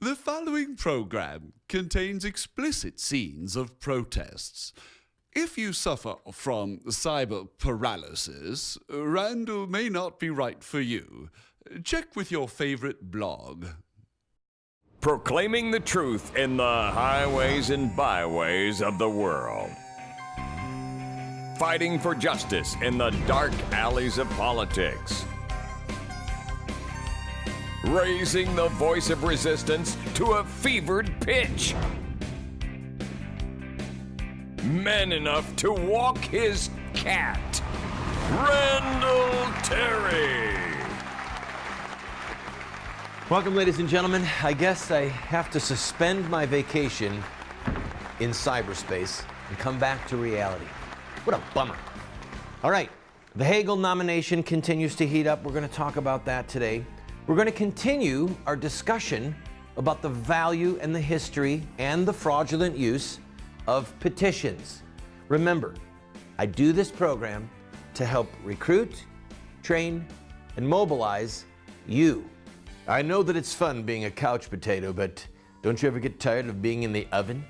The following program contains explicit scenes of protests. If you suffer from cyber paralysis, Randall may not be right for you. Check with your favorite blog. Proclaiming the truth in the highways and byways of the world. Fighting for justice in the dark alleys of politics. Raising the voice of resistance to a fevered pitch. Man enough to walk his cat. Randall Terry. Welcome, ladies and gentlemen. I guess I have to suspend my vacation in cyberspace and come back to reality. What a bummer. All right, the Hagel nomination continues to heat up. We're going to talk about that today. We're going to continue our discussion about the value and the history and the fraudulent use of petitions. Remember, I do this program to help recruit, train, and mobilize you. I know that it's fun being a couch potato, but don't you ever get tired of being in the oven?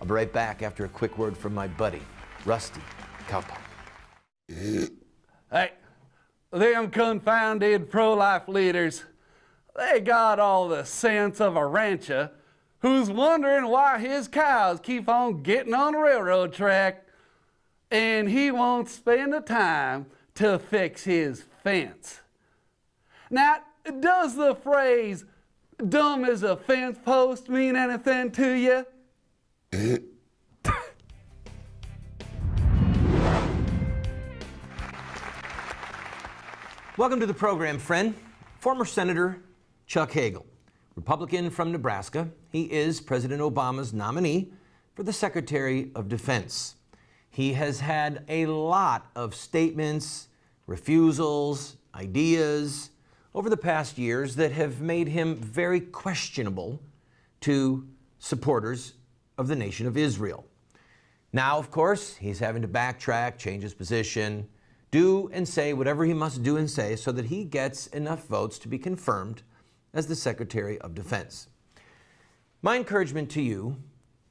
I'll be right back after a quick word from my buddy, Rusty Cowpaw. Hey, them confounded pro-life leaders, they got all the sense of a rancher who's wondering why his cows keep on getting on the railroad track and he won't spend the time to fix his fence. Now, does the phrase dumb as a fence post mean anything to you? Welcome to the program, friend. Former Senator Chuck Hagel, Republican from Nebraska. He is President Obama's nominee for the Secretary of Defense. He has had a lot of statements, refusals, ideas over the past years that have made him very questionable to supporters of the nation of Israel. Now, of course, he's having to backtrack, change his position, do and say whatever he must do and say so that he gets enough votes to be confirmed as the Secretary of Defense. My encouragement to you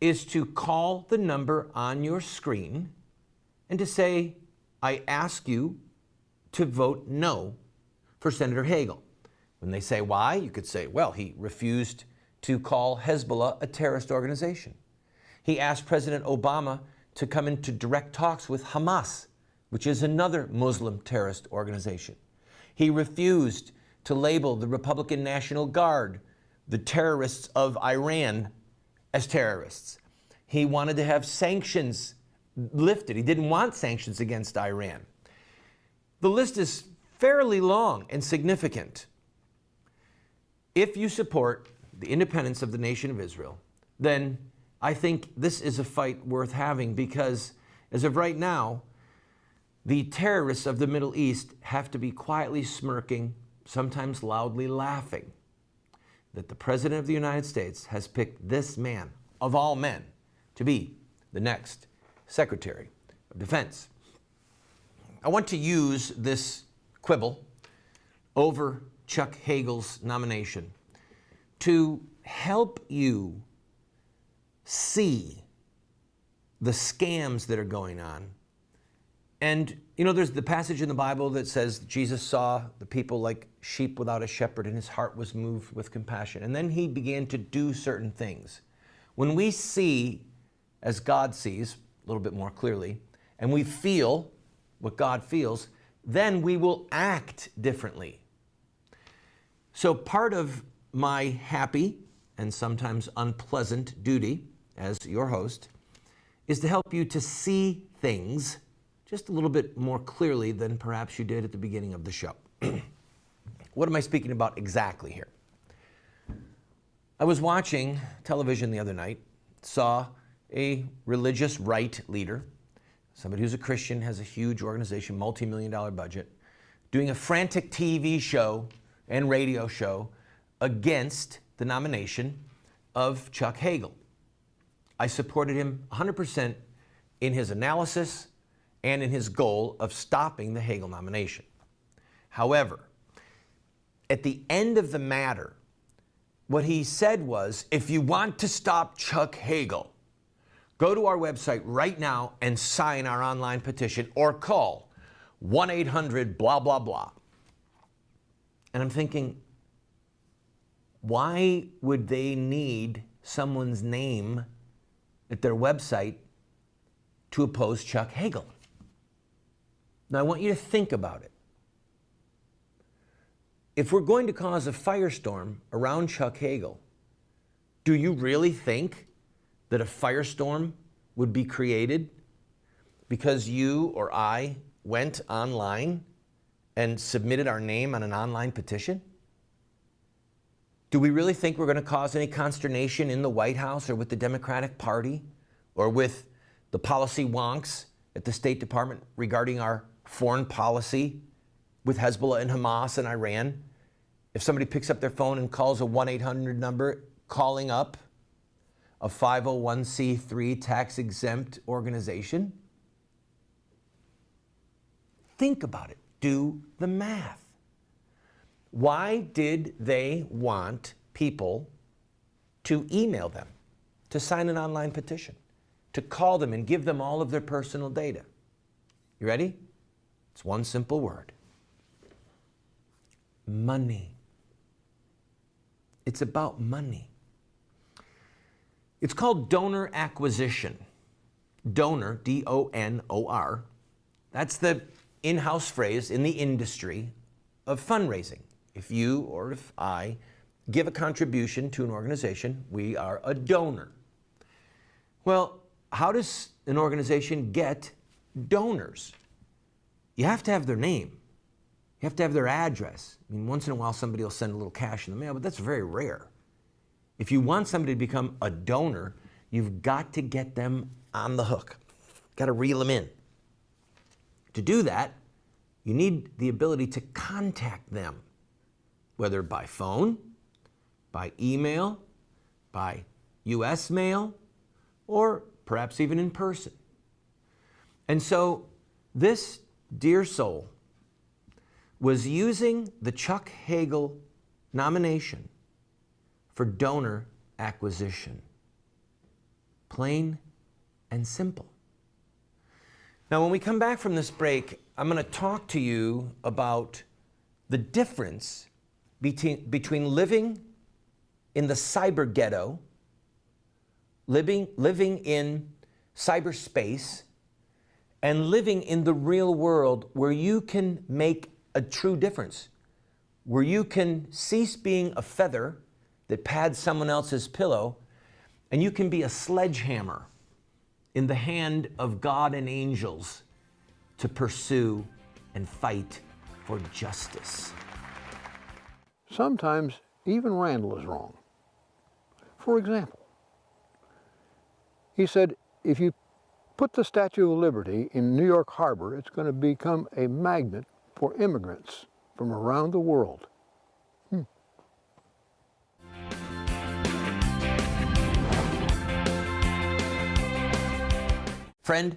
is to call the number on your screen and to say, I ask you to vote no for Senator Hagel. When they say why, you could say, well, he refused to call Hezbollah a terrorist organization. He asked President Obama to come into direct talks with Hamas, which is another Muslim terrorist organization. He refused to label the Republican National Guard, the terrorists of Iran, as terrorists. He wanted to have sanctions lifted. He didn't want sanctions against Iran. The list is fairly long and significant. If you support the independence of the nation of Israel, then I think this is a fight worth having because as of right now, the terrorists of the Middle East have to be quietly smirking, sometimes loudly laughing, that the President of the United States has picked this man, of all men, to be the next Secretary of Defense. I want to use this quibble over Chuck Hagel's nomination to help you see the scams that are going on. And, you know, there's the passage in the Bible that says Jesus saw the people like sheep without a shepherd and his heart was moved with compassion. And then he began to do certain things. When we see as God sees, a little bit more clearly, and we feel what God feels, then we will act differently. So part of my happy and sometimes unpleasant duty as your host is to help you to see things just a little bit more clearly than perhaps you did at the beginning of the show. What am I speaking about exactly here? I was watching television the other night, saw a religious right leader, somebody who's a Christian, has a huge organization, multi-million-dollar budget, doing a frantic TV show and radio show against the nomination of Chuck Hagel. I supported him 100% in his analysis and in his goal of stopping the Hagel nomination. However, at the end of the matter, what he said was, if you want to stop Chuck Hagel, go to our website right now and sign our online petition or call 1-800 blah, blah, blah. And I'm thinking, why would they need someone's name at their website to oppose Chuck Hagel? Now, I want you to think about it. If we're going to cause a firestorm around Chuck Hagel, do you really think that a firestorm would be created because you or I went online and submitted our name on an online petition? Do we really think we're going to cause any consternation in the White House or with the Democratic Party or with the policy wonks at the State Department regarding our foreign policy with Hezbollah and Hamas and Iran? If somebody picks up their phone and calls a 1-800 number calling up a 501c3 tax-exempt organization? Think about it. Do the math. Why did they want people to email them, to sign an online petition, to call them and give them all of their personal data? You ready? It's one simple word. Money. It's about money. It's called donor acquisition. Donor, D-O-N-O-R. That's the in-house phrase in the industry of fundraising. If you or if I give a contribution to an organization, we are a donor. Well, how does an organization get donors? You have to have their name. You have to have their address. I mean, once in a while somebody will send a little cash in the mail, but that's very rare. If you want somebody to become a donor, you've got to get them on the hook. Got to reel them in. To do that, you need the ability to contact them, whether by phone, by email, by US mail, or perhaps even in person. And so this dear soul was using the Chuck Hagel nomination for donor acquisition. Plain and simple. Now, when we come back from this break, I'm going to talk to you about the difference between living in the cyber ghetto, living in cyberspace, and living in the real world where you can make a true difference, where you can cease being a feather that pads someone else's pillow, and you can be a sledgehammer in the hand of God and angels to pursue and fight for justice. Sometimes even Randall is wrong. For example, he said, if you put the Statue of Liberty in New York Harbor, it's going to become a magnet for immigrants from around the world. Friend,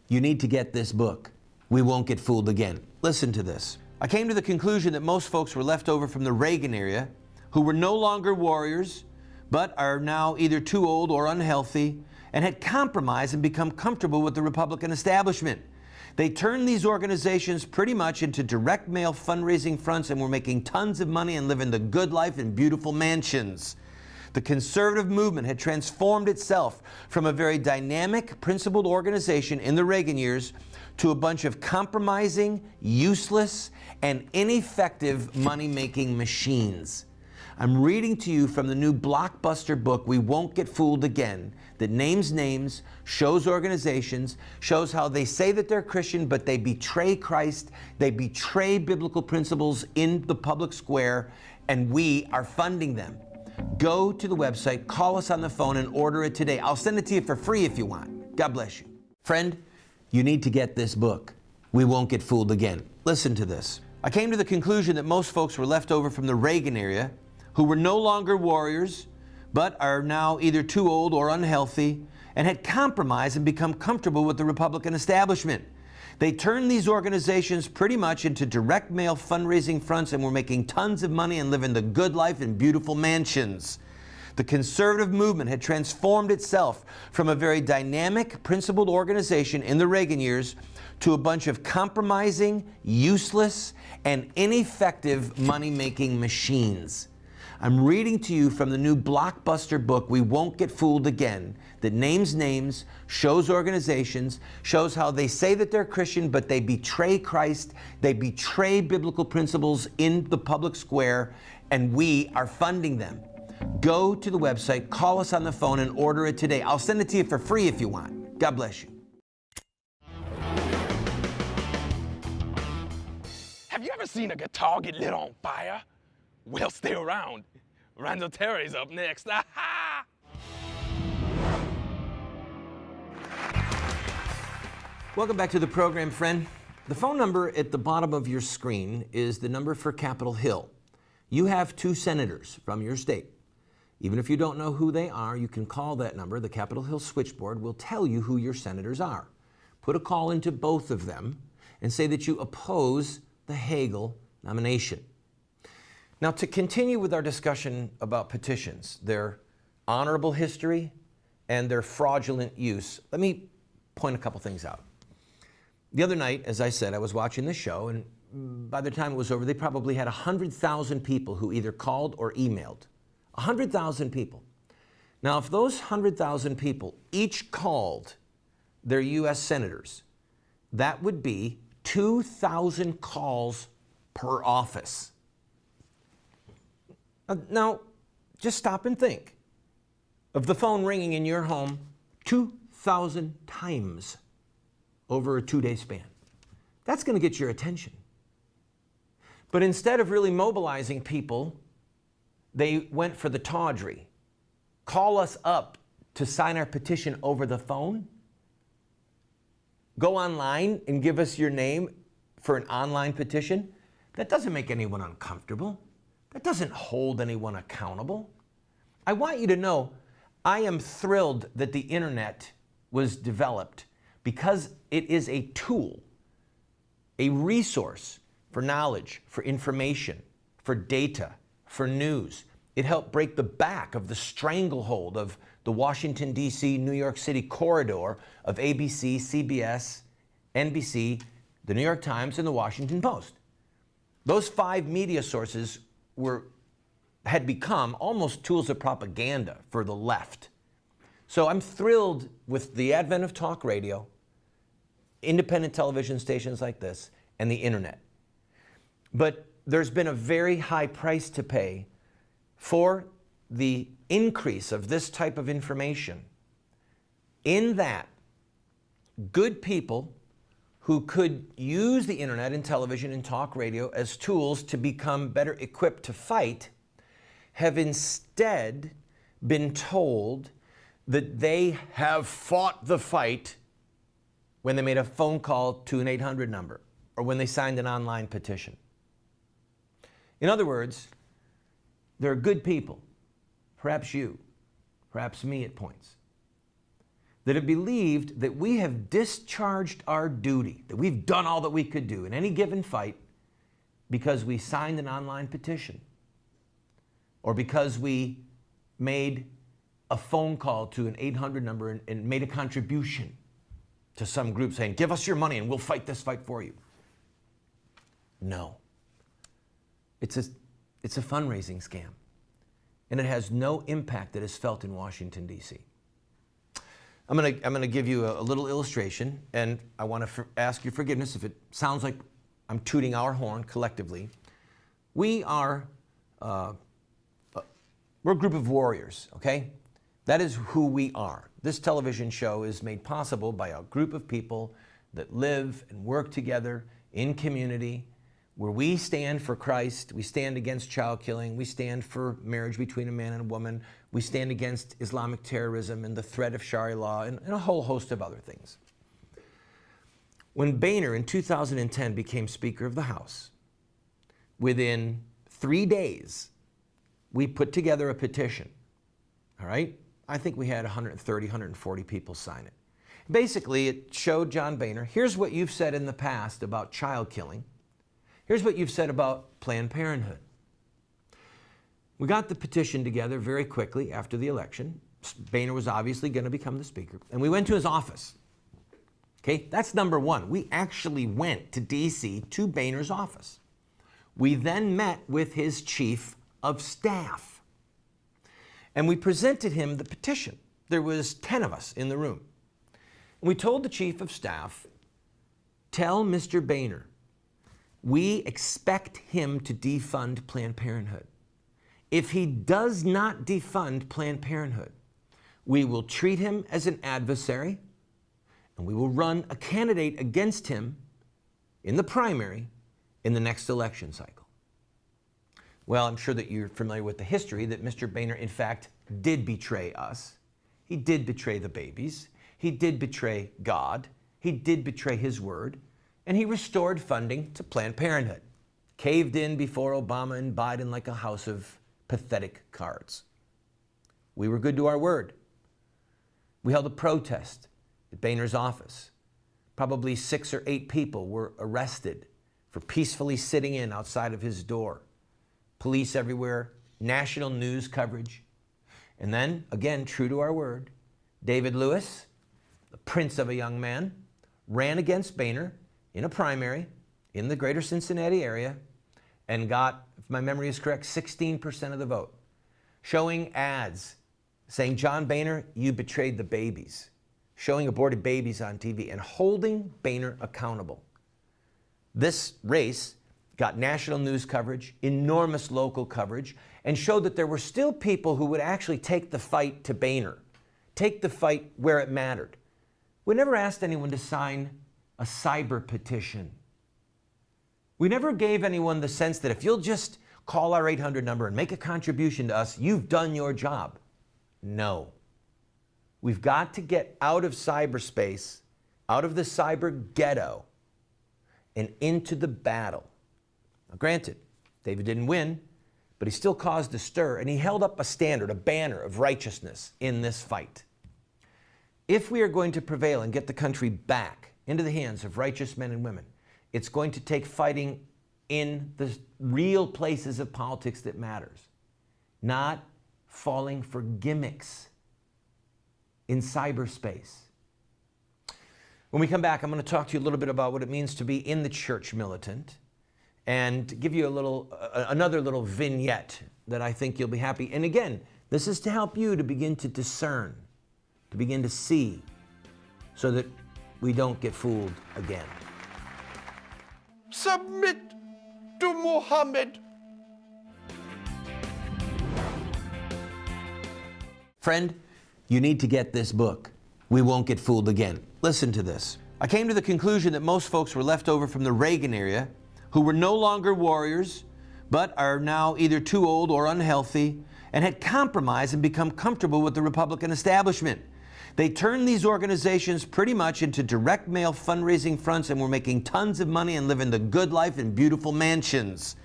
you need to get this book. We Won't Get Fooled Again. Listen to this. I came to the conclusion that most folks were left over from the Reagan era who were no longer warriors, but are now either too old or unhealthy and had compromised and become comfortable with the Republican establishment. They turned these organizations pretty much into direct mail fundraising fronts and were making tons of money and living the good life in beautiful mansions. The conservative movement had transformed itself from a very dynamic, principled organization in the Reagan years to a bunch of compromising, useless, and ineffective money-making machines. I'm reading to you from the new blockbuster book, We Won't Get Fooled Again, that names names, shows organizations, shows how they say that they're Christian, but they betray Christ, they betray biblical principles in the public square, and we are funding them. Go to the website, call us on the phone, and order it today. I'll send it to you for free if you want. God bless you. Friend, you need to get this book. We Won't Get Fooled Again. Listen to this. I came to the conclusion that most folks were left over from the Reagan era who were no longer warriors, but are now either too old or unhealthy and had compromised and become comfortable with the Republican establishment. They turned these organizations pretty much into direct mail fundraising fronts and were making tons of money and living the good life in beautiful mansions. The conservative movement had transformed itself from a very dynamic, principled organization in the Reagan years to a bunch of compromising, useless, and ineffective money-making machines. I'm reading to you from the new blockbuster book, We Won't Get Fooled Again, that names names, shows organizations, shows how they say that they're Christian, but they betray Christ, they betray biblical principles in the public square, and we are funding them. Go to the website, call us on the phone, and order it today. I'll send it to you for free if you want. God bless you. Have you ever seen a guitar get lit on fire? Well, stay around. Randall Terry's up next. Aha! Welcome back to the program, friend. The phone number at the bottom of your screen is the number for Capitol Hill. You have 2 senators from your state. Even if you don't know who they are, you can call that number. The Capitol Hill switchboard will tell you who your senators are. Put a call into both of them and say that you oppose the Hagel nomination. Now, to continue with our discussion about petitions, their honorable history and their fraudulent use, let me point a couple things out. The other night, as I said, I was watching this show, and by the time it was over, they probably had 100,000 people who either called or emailed. 100,000 people. Now, if those 100,000 people each called their U.S. senators, that would be 2,000 calls per office. Now, just stop and think of the phone ringing in your home 2,000 times over a 2-day span. That's going to get your attention. But instead of really mobilizing people, they went for the tawdry. Call us up to sign our petition over the phone. Go online and give us your name for an online petition. That doesn't make anyone uncomfortable. That doesn't hold anyone accountable. I want you to know, I am thrilled that the internet was developed because it is a tool, a resource for knowledge, for information, for data, for news. It helped break the back of the stranglehold of the Washington, D.C., New York City corridor of ABC, CBS, NBC, the New York Times, and the Washington Post. Those 5 media sources had become almost tools of propaganda for the left. So I'm thrilled with the advent of talk radio, independent television stations like this, and the internet. But there's been a very high price to pay for the increase of this type of information, in that good people who could use the internet and television and talk radio as tools to become better equipped to fight have instead been told that they have fought the fight when they made a phone call to an 800 number or when they signed an online petition. In other words, there are good people, perhaps you, perhaps me at points, that have believed that we have discharged our duty, that we've done all that we could do in any given fight because we signed an online petition or because we made a phone call to an 800 number and made a contribution to some group saying, give us your money and we'll fight this fight for you. No. It's a fundraising scam, and it has no impact that is felt in Washington, D.C. I'm going to give you a little illustration, and I want to ask your forgiveness if it sounds like I'm tooting our horn collectively. We're a group of warriors, okay? That is who we are. This television show is made possible by a group of people that live and work together in community, where we stand for Christ, we stand against child killing, we stand for marriage between a man and a woman, we stand against Islamic terrorism and the threat of Sharia law, and a whole host of other things. When Boehner in 2010 became Speaker of the House, within 3 days, we put together a petition, all right? I think we had 130, 140 people sign it. Basically, it showed John Boehner, here's what you've said in the past about child killing. Here's what you've said about Planned Parenthood. We got the petition together very quickly after the election. Boehner was obviously going to become the speaker. And we went to his office. Okay, that's number one. We actually went to D.C. to Boehner's office. We then met with his chief of staff. And we presented him the petition. There was 10 of us in the room. And we told the chief of staff, tell Mr. Boehner, we expect him to defund Planned Parenthood. If he does not defund Planned Parenthood, we will treat him as an adversary and we will run a candidate against him in the primary in the next election cycle. Well, I'm sure that you're familiar with the history that Mr. Boehner, in fact, did betray us. He did betray the babies. He did betray God. He did betray his word. And he restored funding to Planned Parenthood. Caved in before Obama and Biden like a house of pathetic cards. We were good to our word. We held a protest at Boehner's office. Probably 6 or 8 people were arrested for peacefully sitting in outside of his door. Police everywhere, national news coverage. And then, again, true to our word, David Lewis, the prince of a young man, ran against Boehner in a primary in the greater Cincinnati area and got, if my memory is correct, 16% of the vote, showing ads saying, John Boehner, you betrayed the babies, showing aborted babies on TV and holding Boehner accountable. This race got national news coverage, enormous local coverage, and showed that there were still people who would actually take the fight to Boehner, take the fight where it mattered. We never asked anyone to sign a cyber petition. We never gave anyone the sense that if you'll just call our 800 number and make a contribution to us, you've done your job. No. We've got to get out of cyberspace, out of the cyber ghetto, and into the battle. Now, granted, David didn't win, but he still caused a stir, and he held up a standard, a banner of righteousness in this fight. If we are going to prevail and get the country back into the hands of righteous men and women, it's going to take fighting in the real places of politics that matters, not falling for gimmicks in cyberspace. When we come back, I'm going to talk to you a little bit about what it means to be in the church militant and give you another little vignette that I think you'll be happy. And again, this is to help you to begin to discern, to begin to see, so that we don't get fooled again. Submit to Muhammad. Friend, you need to get this book. We won't get fooled again. Listen to this. I came to the conclusion that most folks were left over from the Reagan era who were no longer warriors, but are now either too old or unhealthy and had compromised and become comfortable with the Republican establishment. They turned these organizations pretty much into direct mail fundraising fronts and were making tons of money and living the good life in beautiful mansions.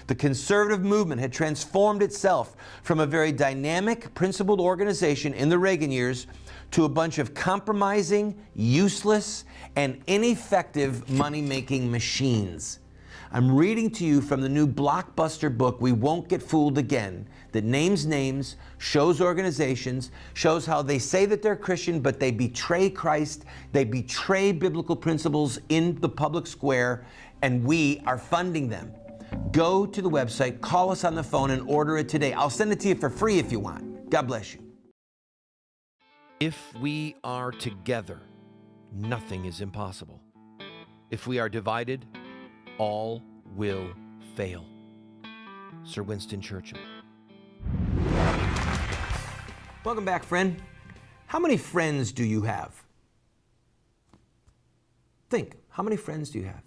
The conservative movement had transformed itself from a very dynamic, principled organization in the Reagan years to a bunch of compromising, useless, and ineffective money-making machines. I'm reading to you from the new blockbuster book, We Won't Get Fooled Again, that names names, shows organizations, shows how they say that they're Christian, but they betray Christ, they betray biblical principles in the public square, and we are funding them. Go to the website, call us on the phone, and order it today. I'll send it to you for free if you want. God bless you. If we are together, nothing is impossible. If we are divided, all will fail. Sir Winston Churchill. Welcome back, friend. How many friends do you have? Think, how many friends do you have?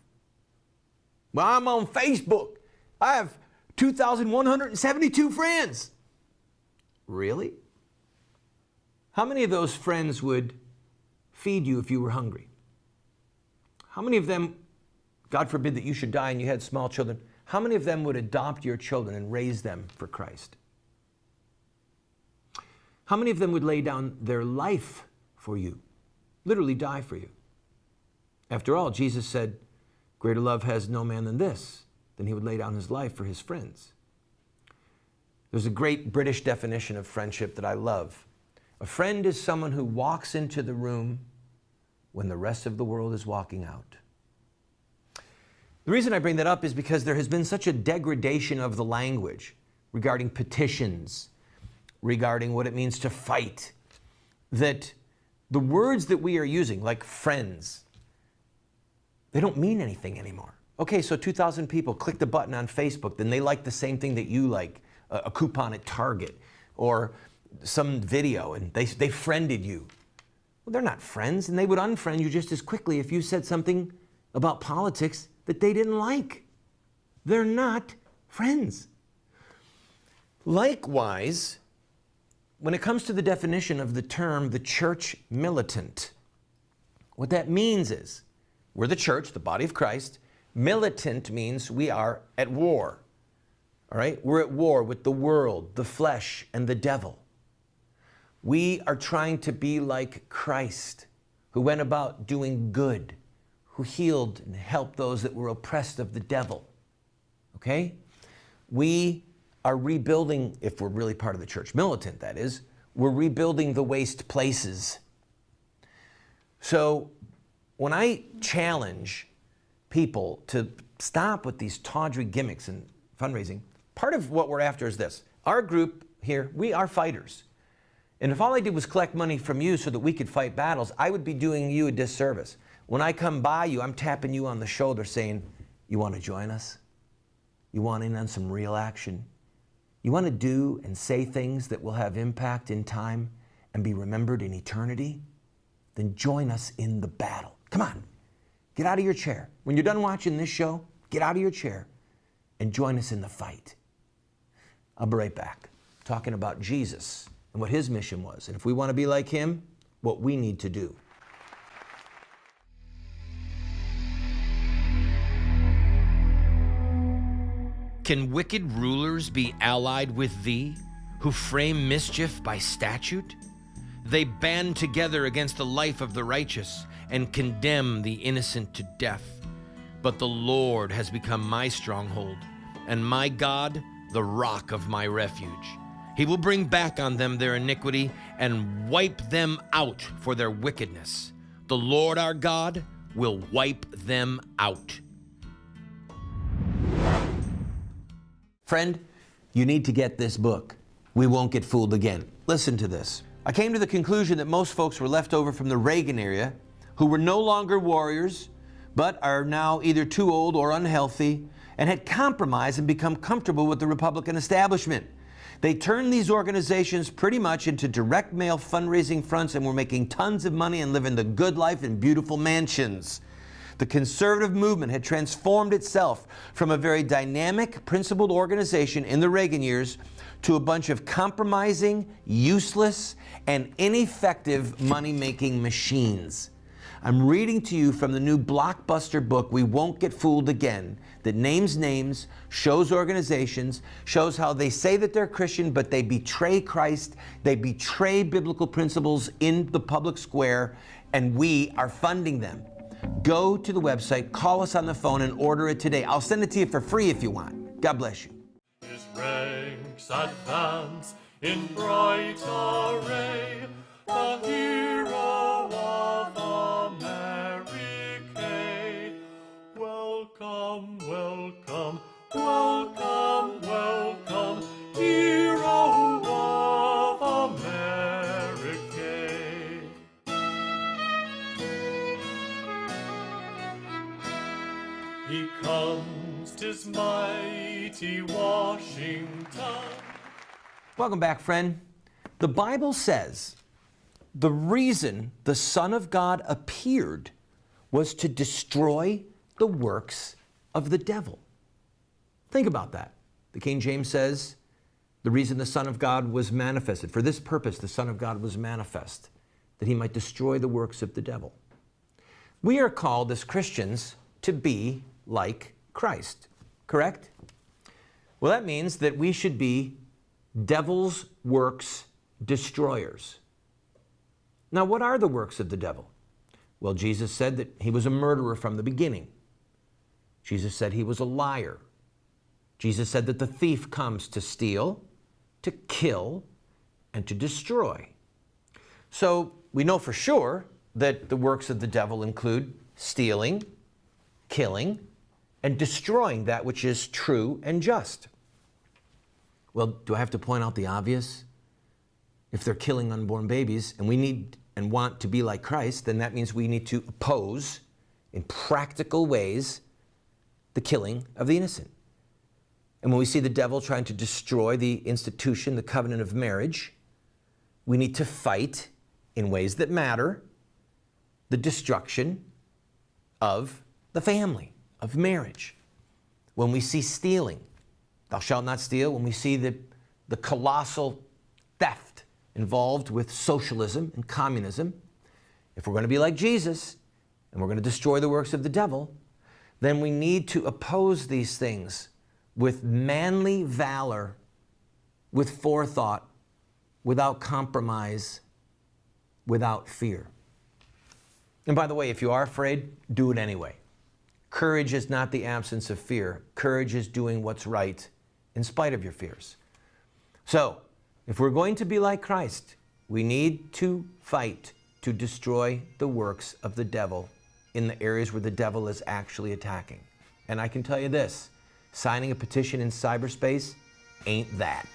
Well, I'm on Facebook. I have 2,172 friends. Really? How many of those friends would feed you if you were hungry? How many of them, God forbid that you should die and you had small children, how many of them would adopt your children and raise them for Christ? How many of them would lay down their life for you, literally die for you? After all, Jesus said, greater love has no man than this, than he would lay down his life for his friends. There's a great British definition of friendship that I love. A friend is someone who walks into the room when the rest of the world is walking out. The reason I bring that up is because there has been such a degradation of the language regarding petitions, regarding what it means to fight, that the words that we are using, like friends, they don't mean anything anymore. Okay, so 2,000 people clicked the button on Facebook, then they like the same thing that you like, a coupon at Target, or some video, and they friended you. Well, they're not friends, and they would unfriend you just as quickly if you said something about politics that they didn't like. They're not friends. Likewise, when it comes to the definition of the term the church militant, what that means is we're the church, the body of Christ. Militant means we are at war. All right? We're at war with the world, the flesh, and the devil. We are trying to be like Christ, who went about doing good, who healed and helped those that were oppressed of the devil. Okay? We are rebuilding, if we're really part of the church militant, that is, we're rebuilding the waste places. So when I challenge people to stop with these tawdry gimmicks and fundraising, part of what we're after is this. Our group here, we are fighters. And if all I did was collect money from you so that we could fight battles, I would be doing you a disservice. When I come by you, I'm tapping you on the shoulder saying, you want to join us? You want in on some real action? You want to do and say things that will have impact in time and be remembered in eternity? Then join us in the battle. Come on, get out of your chair. When you're done watching this show, get out of your chair and join us in the fight. I'll be right back, talking about Jesus and what his mission was. And if we want to be like him, what we need to do. Can wicked rulers be allied with thee, who frame mischief by statute? They band together against the life of the righteous and condemn the innocent to death. But the Lord has become my stronghold, and my God, the rock of my refuge. He will bring back on them their iniquity and wipe them out for their wickedness. The Lord our God will wipe them out. Friend, you need to get this book. We Won't Get Fooled Again. Listen to this. I came to the conclusion that most folks were left over from the Reagan era who were no longer warriors, but are now either too old or unhealthy and had compromised and become comfortable with the Republican establishment. They turned these organizations pretty much into direct mail fundraising fronts and were making tons of money and living the good life in beautiful mansions. The conservative movement had transformed itself from a very dynamic, principled organization in the Reagan years to a bunch of compromising, useless, and ineffective money-making machines. I'm reading to you from the new blockbuster book, We Won't Get Fooled Again, that names names, shows organizations, shows how they say that they're Christian, but they betray Christ, they betray biblical principles in the public square, and we are funding them. Go to the website, call us on the phone, and order it today. I'll send it to you for free if you want. God bless you. His ranks advance in bright array, the hero of America. Welcome, welcome, welcome, welcome, hero of America. He comes, 'tis mighty Washington. Welcome back, friend. The Bible says the reason the Son of God appeared was to destroy the works of the devil. Think about that. The King James says the reason the Son of God was manifested, for this purpose the Son of God was manifest, that he might destroy the works of the devil. We are called as Christians to be like Christ, correct? Well, that means that we should be devil's works destroyers. Now, what are the works of the devil? Well, Jesus said that he was a murderer from the beginning. Jesus said he was a liar. Jesus said that the thief comes to steal, to kill, and to destroy. So we know for sure that the works of the devil include stealing, killing, and destroying that which is true and just. Well, do I have to point out the obvious? If they're killing unborn babies and we need and want to be like Christ, then that means we need to oppose in practical ways the killing of the innocent. And when we see the devil trying to destroy the institution, the covenant of marriage, we need to fight in ways that matter the destruction of the family, of marriage. When we see stealing, thou shalt not steal, when we see the colossal theft involved with socialism and communism, if we're going to be like Jesus and we're going to destroy the works of the devil, then we need to oppose these things with manly valor, with forethought, without compromise, without fear. And by the way, if you are afraid, do it anyway. Courage is not the absence of fear. Courage is doing what's right in spite of your fears. So, if we're going to be like Christ, we need to fight to destroy the works of the devil in the areas where the devil is actually attacking. And I can tell you this, signing a petition in cyberspace ain't that.